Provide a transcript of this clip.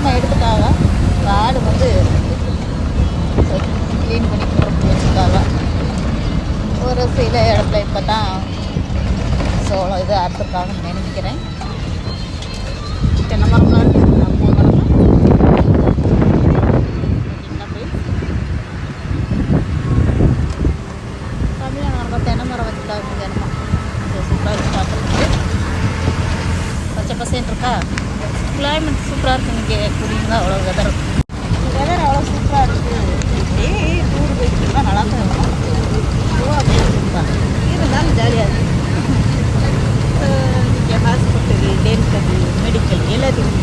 சுத்தமாக எடுத்துட்டாங்க. ஆடு வந்து க்ளீன் பண்ணி போட்டு வச்சுருக்காங்க. ஒரு சில இடத்துல இப்போ தான் சோளம் இது அறுத்துருக்காங்கன்னு நினைக்கிறேன். தென்னை மரம்லாம் இருக்குது. நான் போகணும் தமிழ்நாடு தென்னை மரம் வச்சுருக்காங்க. தினமும் சூப்பராக இருக்கு பார்க்குறதுக்கு. பச்சை பசேன்னு இருக்கா. கிளைமேட் சூப்பராக இருக்குது. இங்கே குடிங்க அவ்வளோ வெதர் அவ்வளோ சூப்பராக இருக்குது. டூர் போய்ட்டுலாம் நல்லா தான் இருக்கும். அப்படியே இருப்பாங்க. இருந்தாலும் ஜாலியாக இருக்குது. இங்கே ஹாஸ்பிட்டலு, டென்டல், மெடிக்கல் எல்லாத்தையும்